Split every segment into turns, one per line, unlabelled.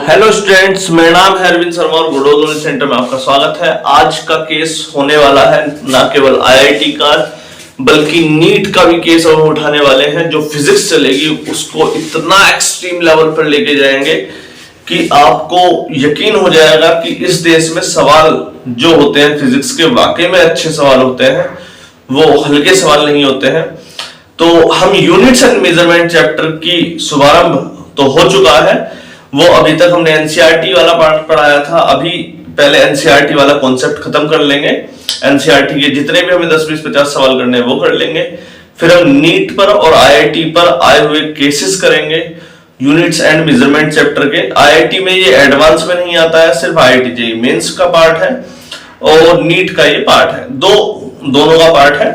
Hello students, मेरा नाम है अरविंद शर्मा और गुडोल नॉलेज सेंटर में आपका स्वागत है। आज का केस होने वाला है न केवल आईआईटी का बल्कि नीट का भी केस हम उठाने वाले हैं। जो फिजिक्स चलेगी उसको इतना एक्सट्रीम लेवल पर लेके जाएंगे कि आपको यकीन हो जाएगा कि इस देश में सवाल जो होते हैं फिजिक्स के वाकई में अच्छे सवाल होते हैं, वो हल्के सवाल नहीं होते हैं। तो हम यूनिट्स एंड मेजरमेंट चैप्टर की शुभारंभ तो हो चुका है। वो अभी तक हमने एनसीईआरटी वाला पार्ट पढ़ाया था। अभी पहले एनसीईआरटी वाला कॉन्सेप्ट खत्म कर लेंगे। एनसीईआरटी के जितने भी हमें 10, 20, 50 सवाल करने हैं वो कर लेंगे। फिर हम नीट पर और आईआईटी पर आए हुए केसेस करेंगे यूनिट्स एंड मेजरमेंट चैप्टर के। आईआईटी में ये एडवांस में नहीं आता है, सिर्फ आईआईटी जेईई मेंस का पार्ट है और नीट का ये पार्ट है, दोनों का पार्ट है।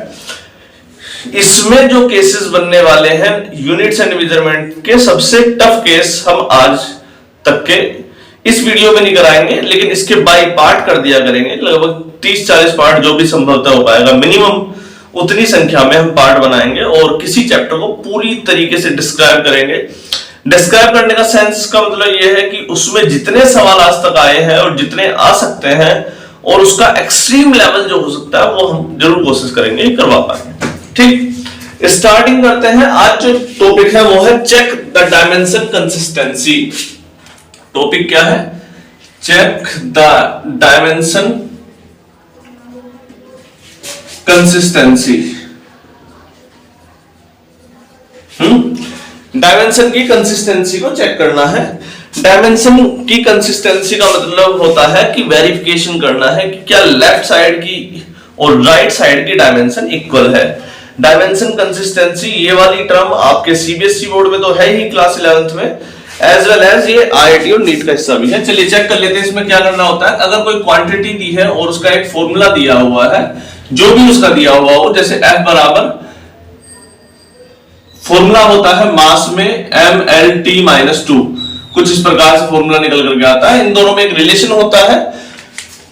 इसमें जो केसेस बनने वाले हैं यूनिट्स एंड मेजरमेंट के, सबसे टफ केस हम आज तक के इस वीडियो में नहीं कराएंगे, लेकिन इसके बाई पार्ट कर दिया करेंगे। लगभग 30-40 पार्ट जो भी संभवतः हो पाएगा, मिनिमम उतनी संख्या में हम पार्ट बनाएंगे और किसी चैप्टर को पूरी तरीके से डिस्क्राइब करेंगे। डिस्क्राइब करने का सेंस का मतलब यह है कि उसमें जितने सवाल आज तक आए हैं और जितने आ सकते हैं और उसका एक्सट्रीम लेवल जो हो सकता है वो हम जरूर कोशिश करेंगे करवा पाएंगे। ठीक, स्टार्टिंग करते हैं। आज जो टॉपिक है वो है check the dimension consistency. Topic क्या है? Check the dimension consistency. Dimension की कंसिस्टेंसी को चेक करना है। डायमेंशन की कंसिस्टेंसी का मतलब होता है कि वेरिफिकेशन करना है कि क्या लेफ्ट साइड की और राइट साइड की डायमेंशन इक्वल है। डायमेंशन कंसिस्टेंसी ये वाली टर्म आपके सीबीएसई बोर्ड में तो है ही क्लास 11th में, एज वेल एज ये आईआईटी और नीट का हिस्सा भी है। चलिए चेक कर लेते हैं इसमें क्या करना होता है। अगर कोई क्वांटिटी दी है और उसका एक फॉर्मूला दिया हुआ है, जो भी उसका दिया हुआ हो, जैसे F बराबर फॉर्मूला होता है मास में mLT-2, कुछ इस प्रकार से फॉर्मूला निकल करके आता है। इन दोनों में एक रिलेशन होता है,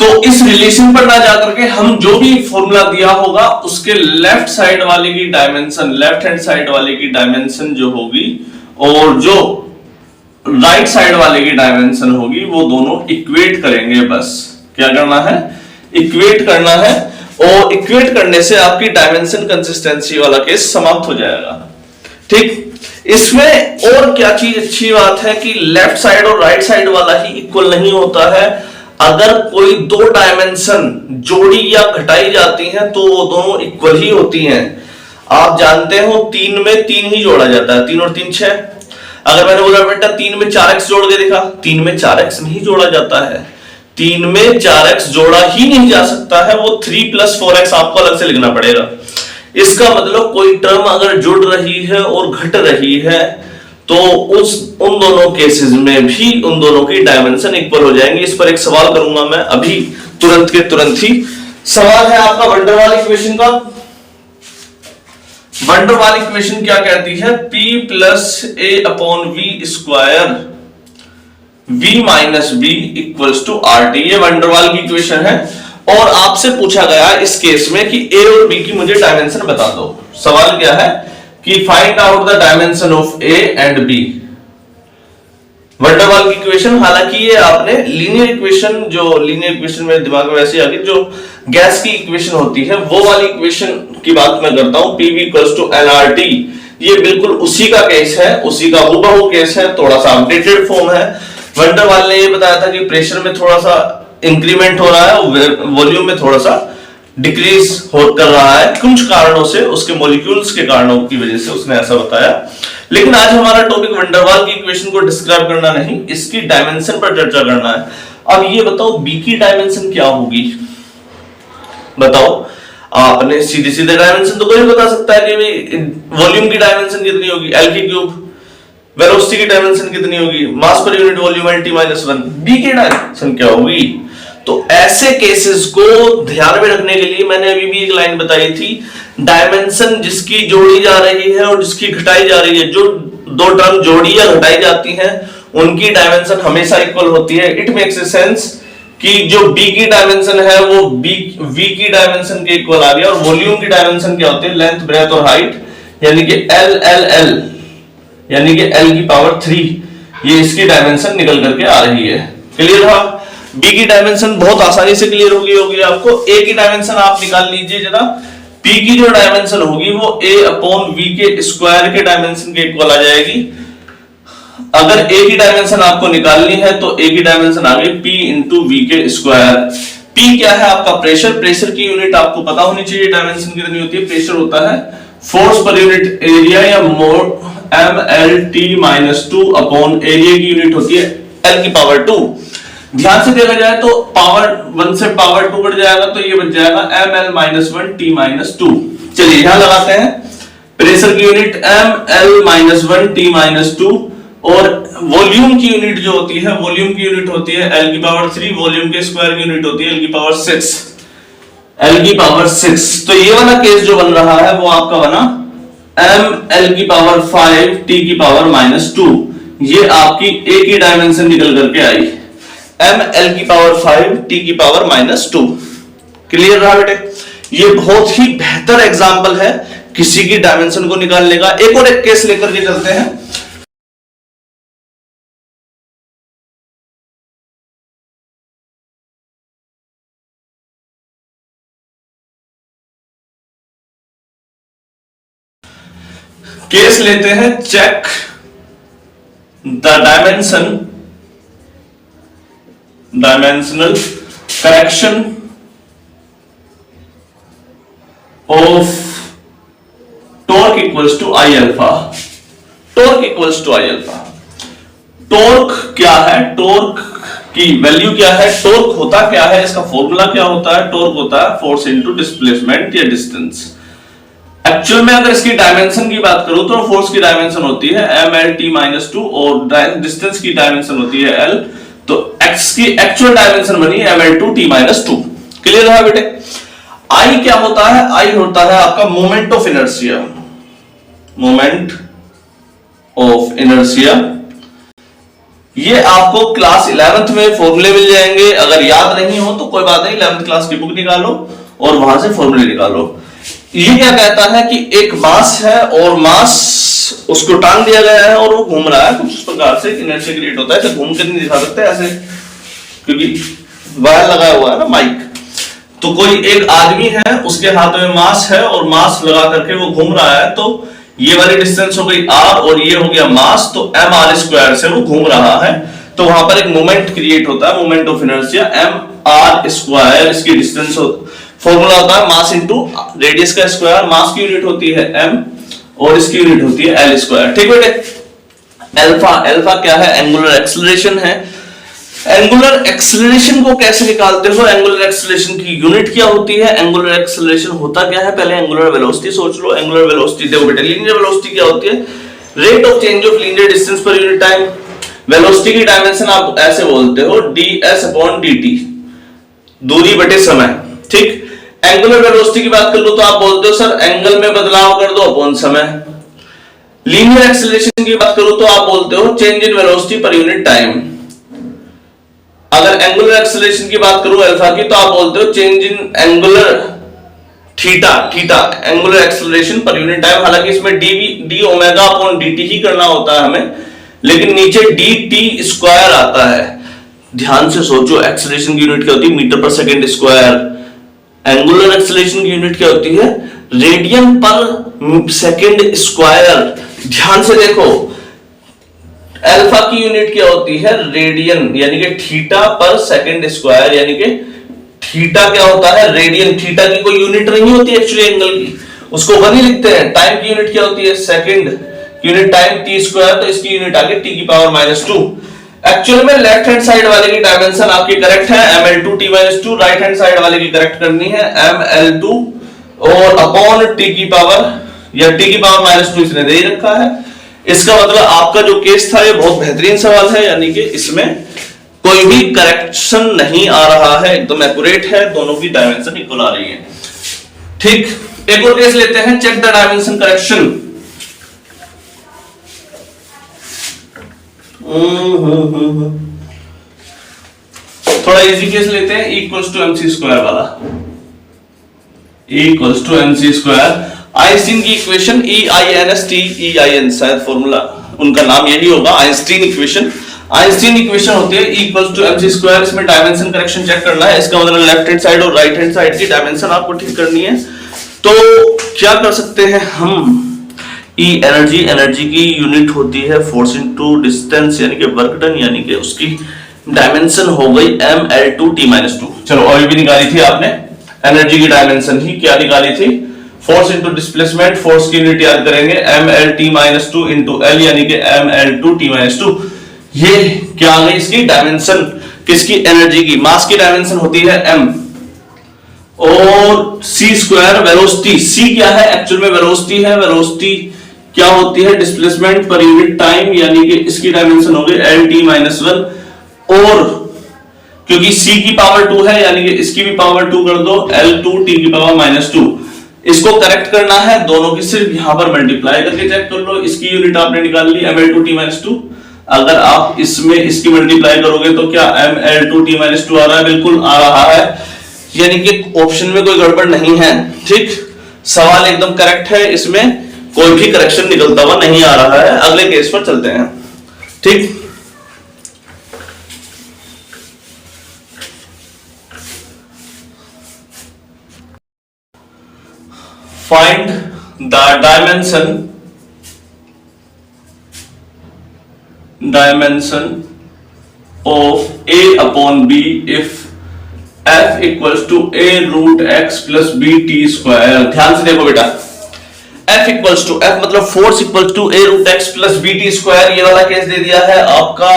तो इस रिलेशन पर ना जाकर के हम जो भी फॉर्मूला दिया होगा उसके लेफ्ट साइड वाले की डायमेंशन, लेफ्ट हैंड साइड वाले की डायमेंशन जो होगी और जो राइट साइड वाले की डायमेंशन होगी वो दोनों इक्वेट करेंगे। बस क्या करना है? इक्वेट करना है, और इक्वेट करने से आपकी डायमेंशन कंसिस्टेंसी वाला केस समाप्त हो जाएगा। ठीक, इसमें और क्या चीज अच्छी बात है कि लेफ्ट साइड और राइट साइड वाला ही इक्वल नहीं होता है। अगर कोई दो डायमेंशन जोड़ी या घटाई जाती हैं तो वो दोनों इक्वल ही होती हैं। आप जानते हो 3 में 3 ही जोड़ा जाता है, 3 और 3 6। अगर मैंने बोला बेटा 3 में 4x जोड़ के दिखा, 3 में 4x नहीं जोड़ा जाता है, 3 में 4x जोड़ा ही नहीं जा सकता है, वो 3 + 4x आपको अलग से लिखना पड़ेगा। इसका मतलब कोई टर्म अगर जुड़ रही है और घट रही है तो उन दोनों केसेस में भी उन दोनों की डायमेंशन इक्वल हो जाएंगी। इस पर एक सवाल करूंगा मैं अभी तुरंत के तुरंत ही। सवाल है आपका वंडर वाल इक्वेशन का। वंडर वाल इक्वेशन क्या कहती है? P + A/V² V - B = RT। ये वंडर वाल की इक्वेशन है और आपसे पूछा गया इस केस में कि A और B की मुझे डायमेंशन बता दो। सवाल क्या है कि find out the dimension of A and B। Wonder वाल की इक्वेशन, हालांकि ये आपने लीनियर इक्वेशन, जो लीनियर इक्वेशन मेरे दिमाग में वैसे आ गई, जो गैस की इक्वेशन होती है वो वाली इक्वेशन की बात मैं करता हूं। PV = nRT, ये बिल्कुल उसी का केस है, उसी का हूबहू केस है, थोड़ा सा अपडेटेड फॉर्म है। वंडर वाल ने ये बताया था कि प्रेशर में थोड़ा सा इंक्रीमेंट हो रहा है और वॉल्यूम में थोड़ा सा डिक्रीज कर रहा है, कुछ कारणों से, उसके मॉलिक्यूल्स के कारणों की वजह से उसने ऐसा बताया। लेकिन आज हमारा टॉपिक वंडर वाल की इक्वेशन को डिस्क्राइब करना नहीं, इसकी डायमेंशन पर चर्चा करना है। अब ये बताओ B की डायमेंशन क्या होगी? बताओ। आपने सीधे सीधे डायमेंशन तो कोई बता सकता है कि वॉल्यूम की डायमेंशन कितनी होगी, L3, वेलोसिटी की डायमेंशन कितनी होगी, mass per unit volume T-1। B की डायमेंशन क्या होगी? तो ऐसे केसेस को ध्यान में रखने के लिए मैंने अभी भी एक लाइन बताई थी, डायमेंशन जिसकी जोड़ी जा रही है और जिसकी घटाई जा रही है, जो दो टर्म जोड़ी या घटाई जाती हैं उनकी डायमेंशन हमेशा इक्वल होती है। इट मेक्स ए सेंस कि जो B की डायमेंशन है वो V की डायमेंशन के इक्वल आ गया। और वॉल्यूम की डायमेंशन क्या होती है? लेंथ, ब्रेथ और हाइट, यानी कि L यानी कि L की पावर 3 ये इसकी डायमेंशन निकल करके आ रही है। क्लियर है? बी की डायमेंशन बहुत आसानी से क्लियर होगी आपको। ए की डायमेंशन आप निकाल लीजिए जरा। पी की जो डायमेंशन होगी वो a अपॉन वी के स्क्वायर के डायमेंशन के इक्वल आ जाएगी। अगर a की डायमेंशन आपको निकालनी है तो a की डायमेंशन आ गई p इंटू वी के स्क्वायर। p क्या है आपका प्रेशर, प्रेशर की यूनिट आपको पता होनी चाहिए डायमेंशन कितनी होती है। प्रेशर होता है फोर्स पर यूनिट एरिया या मोड mlt-2 अपॉन एरिया की यूनिट होती है l की पावर 2। ध्यान से देखा जाए तो पावर 1 से पावर 2 बढ़ जाएगा तो ये बच जाएगा ml-1t-2। चलिए यहां लगाते हैं प्रेशर की यूनिट ml-1t-2 और वॉल्यूम की यूनिट जो होती है, वॉल्यूम की यूनिट होती है l की पावर 3, वॉल्यूम के स्क्वायर की यूनिट होती है l की पावर 6, l की पावर 6। तो ये वाला केस जो बन रहा है वो आपका बना ml की पावर 5 t की पावर -2। ये आपकी a की डायमेंशन निकल करके आई ml की पावर 5 t की पावर -2। क्लियर रहा बेटे? ये बहुत ही बेहतर एग्जांपल है किसी की डायमेंशन को निकालने का। एक और एक केस लेकर के चलते हैं। केस लेते हैं check the dimensional correction of torque equals to I alpha. Torque equals to I alpha. Torque क्या है, टॉर्क की वैल्यू क्या है, टॉर्क होता क्या है, इसका फॉर्मूला क्या होता है। टॉर्क होता है फोर्स इनटू डिस्प्लेसमेंट या डिस्टेंस। एक्चुअल में अगर इसकी डायमेंशन की बात करूं तो फोर्स की डायमेंशन होती है mlt-2 और डिस्टेंस की डायमेंशन होती है l। तो x की एक्चुअल डायमेंशन बनी ml2t-2। क्लियर है बेटे? I क्या होता है? I होता है आपका moment of inertia. Moment of inertia ये आपको क्लास 11th में फॉर्मूले मिल जाएंगे। अगर याद नहीं हो तो कोई बात नहीं, 11th क्लास की बुक निकालो और वहां से फॉर्मूले निकालो। ये क्या कहता है कि एक मास है और मास उसको टांग दिया गया है और वो घूम रहा है कुछ इस प्रकार से, इनर्शिया क्रिएट होता है। तो घूम कर नहीं दिखा सकते ऐसे क्योंकि वायर लगाया हुआ है ना माइक। तो कोई एक आदमी है, उसके हाथ में मास है और मास लगा करके वो घूम रहा है। तो ये वाली डिस्टेंस हो गई r और ये हो गया मास, तो mr² से वो घूम रहा है। तो वहां पर एक मोमेंट क्रिएट होता है, मोमेंट ऑफ इनर्शिया mr²। इसकी डिस्टेंस फॉर्मूला होता है मास इंटू रेडियस का स्क्वायर। मास की यूनिट होती है m और इसकी यूनिट होती है l²। ठीक बेटे? अल्फा, अल्फा क्या है? एंगुलर एक्सेलरेशन है। एंगुलर एक्सेलरेशन को कैसे निकालते हो? एंगुलर एक्सेलरेशन की यूनिट क्या होती है? एंगुलर एक्सेलरेशन होता क्या है? पहले एंगुलर वेलोसिटी सोच लो। एंगुलर वेलोसिटी देखो बेटे, लीनियर वेलोसिटी क्या होती है? Rate of change of linear distance per unit time. Velocity की डायमेंशन आप ऐसे बोलते हो ds/dt, दूरी बटे समय। ठीक? एंगुलर वेलोसिटी की बात कर लो तो आप बोलते हो सर एंगल में बदलाव कर दो अपॉन समय। लीनियर एक्सेलरेशन की बात करो तो आप बोलते हो change in velocity per unit time. अगर एंगुलर एक्सेलरेशन की बात करूं अल्फा की तो आप बोलते हो change in angular theta angular acceleration per unit time. हालांकि इसमें डी ओमेगा अपॉन dt ही करना होता है हमें, लेकिन नीचे dt² आता है। ध्यान से सोचो, एक्सेलरेशन की यूनिट क्या होती है? मीटर पर सेकंड स्क्वायर। एंगुलर एक्सेलरेशन की यूनिट क्या होती है? रेडियन पर सेकंड स्क्वायर। ध्यान से देखो, अल्फा की यूनिट क्या होती है? रेडियन, यानी कि थीटा पर सेकंड स्क्वायर, यानी कि थीटा क्या होता है? रेडियन। थीटा की कोई यूनिट नहीं होती एक्चुअली एंगल की, उसको वन ही लिखते हैं। टाइम की यूनिट क्या होती है? सेकंड यूनिट टाइम t², तो इसकी यूनिट आ गई t की पावर -2। एक्चुअल में लेफ्ट हैंड साइड वाले की डायमेंशन आपकी करेक्ट है ml2t-2, राइट हैंड साइड वाले की करेक्ट करनी है ml2 और अपॉन t की पावर या t की पावर -2 इसने दे ही रखा है। इसका मतलब आपका जो केस था ये बहुत बेहतरीन सवाल है, यानी कि इसमें कोई भी करेक्शन नहीं आ रहा है, एकदम एक्यूरेट है, दोनों की डायमेंशन इक्वल आ रही है। ठीक? एक और केस लेते हैं, चेक द डायमेंशन करेक्शन। थोड़ा इजी केस लेते हैं, E=mc² वाला। E=mc²। आइंस्टीन की इक्वेशन EINST, EIN शायद फॉर्मूला उनका नाम यही होगा, आइंस्टीन इक्वेशन। आइंस्टीन इक्वेशन होती है इक्वल्स टू mc स्क्वायर। इसमें डायमेंशन करेक्शन चेक करना है, इसका मतलब लेफ्ट हैंड साइड और राइट हैंड साइड की डायमेंशन आपको ठीक करनी है। तो क्या कर सकते हैं हम, ई एनर्जी की यूनिट होती है फोर्स इनटू डिस्टेंस यानी कि वर्क डन, यानी कि उसकी डायमेंशन हो गई mL2T-2। चलो अभी भी निकाली थी आपने एनर्जी की डायमेंशन ही, क्या निकाली थी, फोर्स इनटू डिस्प्लेसमेंट। फोर्स की यूनिट याद करेंगे mLT-2 इनटू L यानी कि mL2T-2। ये क्या आ गई इसकी डायमेंशन, किसकी, एनर्जी की। मास की डायमेंशन होती है m और c स्क्वायर वेलोसिटी। c क्या है, एक्चुअल में वेलोसिटी है। वेलोसिटी क्या होती है, डिस्प्लेसमेंट पर यूनिट टाइम, यानी कि इसकी डायमेंशन हो गई LT-1। और क्योंकि c की पावर 2 है यानी कि इसकी भी पावर 2 कर दो, L2T-2। इसको करेक्ट करना है, दोनों की सिर्फ यहां पर मल्टीप्लाई करके चेक कर लो। इसकी यूनिट आपने निकाल ली mL2T-2, अगर आप इसमें इसकी मल्टीप्लाई करोगे तो क्या mL2T-2 आ रहा है, बिल्कुल आ रहा है, यानी कि ऑप्शन में कोई गड़बड़ नहीं है। ठीक, सवाल एकदम करेक्ट है, इसमें कोई भी करेक्शन निकलता हुआ नहीं आ रहा है। अगले केस पर चलते हैं। ठीक, find the dimension of a upon b if f equals to a root x plus b t square। ध्यान से देखो बेटा, f इक्वल्स टू f मतलब force equals to a root x plus B T square. ये वाला case दे दिया है आपका।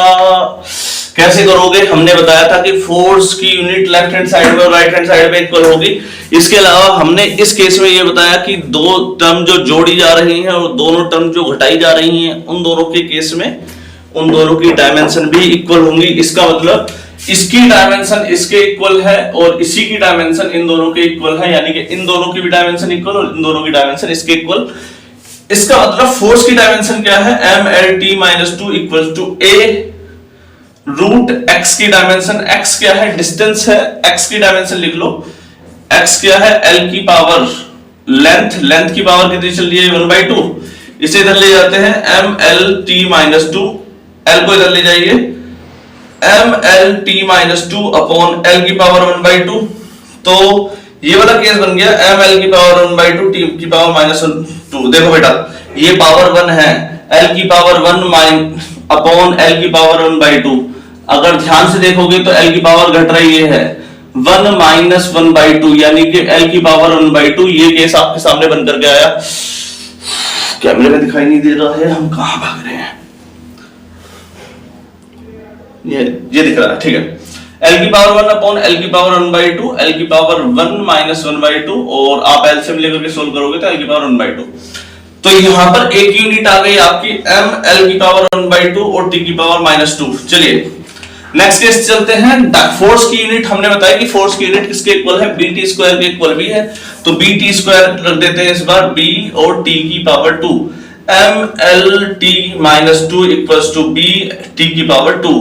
कैसे करोगे, हमने बताया था कि फोर्स की यूनिट लेफ्ट हैंड साइड में और राइट हैंड साइड में इक्वल होगी। इसके अलावा हमने इस केस में ये बताया कि दो टर्म जो जोड़ी जा रही हैं और दोनों टर्म जो घटाई जा रही हैं, उन दोनों के केस में उन दोनों की डायमेंशन भी इक्वल होंगी। इसका मतलब इसकी डायमेंशन इसके इक्वल है और इसी की डायमेंशन इन दोनों के इक्वल है, यानी कि इन दोनों की भी डायमेंशन इक्वल और इन दोनों की डायमेंशन इसके इक्वल। इसका मतलब फोर्स की डायमेंशन क्या है, mLT-2 equal to a root x की डायमेंशन। x क्या है, डिस्टेंस है, x की डायमेंशन लिख लो। x क्या है, l की पावर लेंथ की पावर कितनी चल रही है, 1/2। इसे इधर ले जाते हैं, mLT-2, l को इधर ले जाइए, mLT-2 अपॉन l की पावर 1/2। तो ये वाला केस बन गया ml की पावर 1/2 t की पावर -2। देखो बेटा, ये पावर 1 है, l की पावर 1 अपॉन l की पावर 1/2। अगर ध्यान से देखोगे तो l की पावर घट रही है, 1 माइनस 1/2 यानी कि l की पावर 1/2। ये केस आपके सामने बन करके आया। कैमरे में दिखाई नहीं दे रहा है, हम कहां भाग रहे हैं, ये दिख रहा है, ठीक है। l की पावर 1 अपॉन l की पावर 1/2, l की पावर 1 माइनस 1/2 और आप एलसीएम लेकर के सोल्व करोगे तो l की पावर 1/2। तो यहां पर एक यूनिट आ गई आपकी ml की पावर 1/2 और t की पावर -2। चलिए नेक्स्ट केस चलते हैं। फोर्स की यूनिट हमने बताया कि फोर्स की यूनिट किसके इक्वल है, bt स्क्वायर के इक्वल भी है। तो bt स्क्वायर रख देते हैं इस बार, b और t की power 2, mLT-2 equals to b t की पावर 2,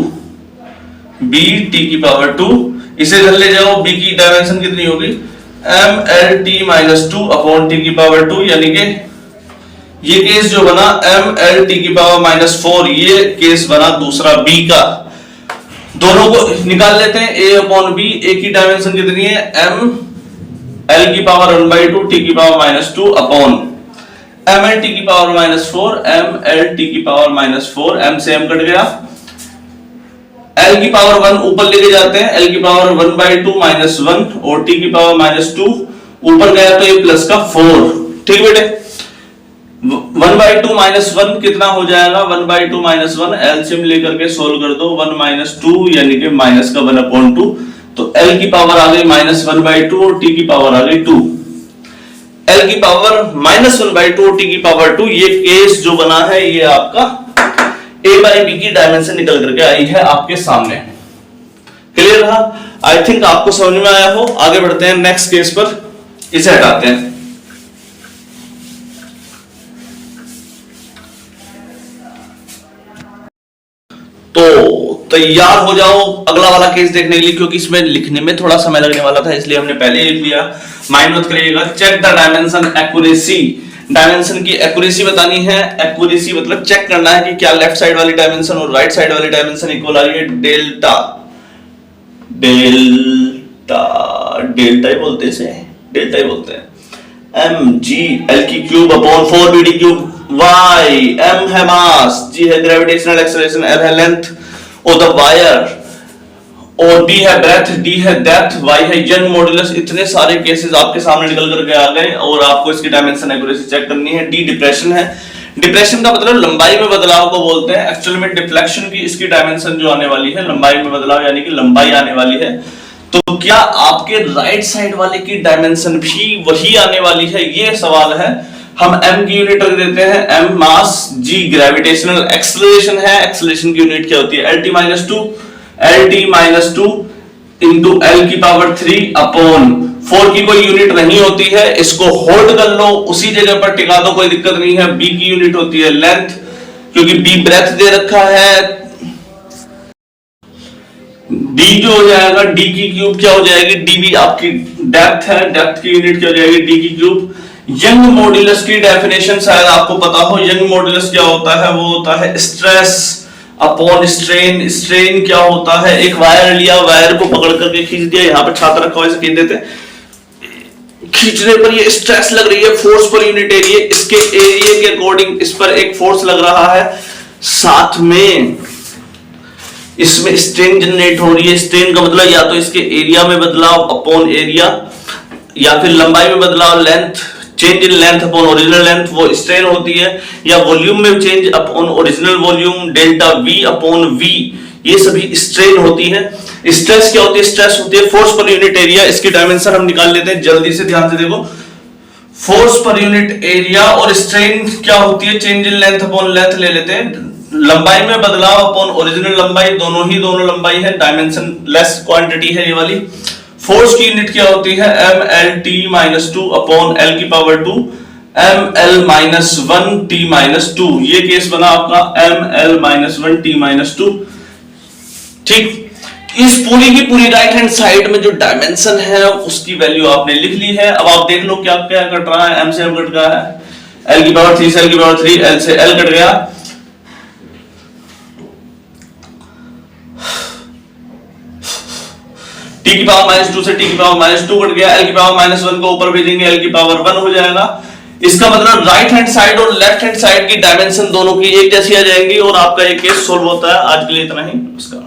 b t की पावर 2। इसे इधर ले जाओ, b की डायमेंशन कितनी होगी, mLT-2 अपॉन t की पावर 2, यानी कि ये केस जो बना mLT की पावर -4, ये केस बना दूसरा b का। दोनों को निकाल लेते हैं, a अपॉन b। a की डायमेंशन कितनी है, m l की पावर 1/2 t की पावर -2 अपॉन mlt की पावर -4 mlt की पावर -4। m से m कट गया, l की पावर 1 ऊपर लेके जाते हैं, l की पावर 1/2 -1 और t की पावर -2 ऊपर गया तो ये प्लस का 4। ठीक बेटे, 1/2 -1 कितना हो जाएगा, 1/2 -1 एलसीएम लेकर के सोल्व कर दो, 1 - 2 यानी कि माइनस का 1/2। तो l की पावर आ गई -1/2 और t की पावर आ गई 2। l की पावर -1/2 और t की पावर 2, ये केस जो बना है ये आपका a/b की डायमेंशन निकल करके आई है आपके सामने। क्लियर रहा, आई थिंक आपको समझ में आया हो। आगे बढ़ते हैं नेक्स्ट केस पर, इसे हटाते हैं। तो तैयार हो जाओ अगला वाला केस देखने के लिए, क्योंकि इसमें लिखने में थोड़ा समय लगने वाला था, इसलिए हमने पहले ही लिख लिया। माइंड मत करिएगा। Check the dimension accuracy dimension की एक्यूरेसी बतानी है। एक्यूरेसी मतलब चेक करना है कि क्या लेफ्ट साइड वाली डायमेंशन और राइट साइड वाली डायमेंशन इक्वल आ रही है। डेल्टा डेल्टा डेल्टा ही बोलते हैं, डेल्टा ही बोलते हैं। एम जी एल की cube upon 4bd cube Y. M है मास, जी है ग्रेविटेशनल एक्सेलरेशन, एल है लेंथ ऑफ द वायर, और डी है ब्रेथ, डी है डेप्थ, वाई है यंग मॉडुलस। इतने सारे केसेस आपके सामने निकल करके आ गए और आपको इसकी डायमेंशन एक्यूरेसी चेक करनी है। डी डिप्रेशन है। डिप्रेशन का मतलब लंबाई में बदलाव को बोलते हैं। एक्चुअल में डिफ्लेक्शन की इसकी डायमेंशन जो आने वाली है, लंबाई में बदलाव यानी कि लंबाई आने वाली है। तो क्या आपके राइट साइड वाले की डायमेंशन भी वही आने वाली है, ये सवाल है। हम m की यूनिट रख देते हैं, m मास, g ग्रेविटेशनल एक्सेलरेशन है। एक्सेलरेशन की यूनिट क्या होती है? lt-2 इंटू l की पावर 3 अपॉन 4 की कोई यूनिट नहीं होती है, इसको होल्ड कर लो, उसी जगह पर टिका दो, कोई दिक्कत नहीं है। b की यूनिट होती है लेंथ, क्योंकि b ब्रेथ दे रखा है। d जो हो जाएगा, d की क्यूब क्या हो जाएगी? dv आपकी डेप्थ है, डेप्थ की यूनिट क्या हो जाएगी? d की क्यूब। यंग मॉड्यूलस की डेफिनेशन शायद आपको पता हो। यंग मॉड्यूलस क्या होता है? वो होता है स्ट्रेस अपॉन स्ट्रेन। स्ट्रेन क्या होता है? एक वायर लिया, वायर को पकड़ करके खींच दिया, यहाँ पर छाता रखा हुआ है, खींच देते हैं। खींचने पर ये स्ट्रेस लग रही है, फोर्स पर यूनिट एरिया, इसके एरिया के अकॉर्डिंग इस पर एक फोर्स लग रहा है, साथ में इसमें स्ट्रेन जनरेट हो रही है। स्ट्रेन का मतलब या तो इसके एरिया में बदलाव अपॉन एरिया, या फिर लंबाई में बदलाव, length, change in length upon original length, वो स्ट्रेन होती है। या वॉल्यूम में change upon original volume, delta V upon V, ये सभी स्ट्रेन होती है। स्ट्रेस क्या होती है? स्ट्रेस होती है फोर्स पर यूनिट एरिया। इसकी डायमेंशन हम निकाल लेते हैं जल्दी से, ध्यान से देखो। फोर्स पर यूनिट एरिया और स्ट्रेन क्या होती है? Change in length upon length ले लेते हैं। लंबाई में बदलाव अपॉन ओरिजिनल लंबाई, दोनों लंबाई है, डायमेंशन लेस क्वांटिटी है ये वाली। फोर्स की यूनिट क्या होती है? mlt-2 अपॉन l की पावर 2, ml-1t-2। ये केस बना आपका ml-1t-2। ठीक, इस पूरी की पूरी राइट हैंड साइड में जो डायमेंशन है उसकी वैल्यू आपने लिख ली है। अब आप देख लो क्या क्या कट रहा है। m से m कट रहा है, l की पावर 3 से l की पावर 3, l से l कट गया, t की पावर -2 से t की पावर -2 कट गया, l की पावर -1 को ऊपर भेजेंगे, l की पावर 1 हो जाएगा। इसका मतलब राइट हैंड साइड और लेफ्ट हैंड साइड की डायमेंशन दोनों की एक जैसी आ जाएंगी और आपका ये केस सोल्व होता है। आज के लिए इतना ही, नमस्कार।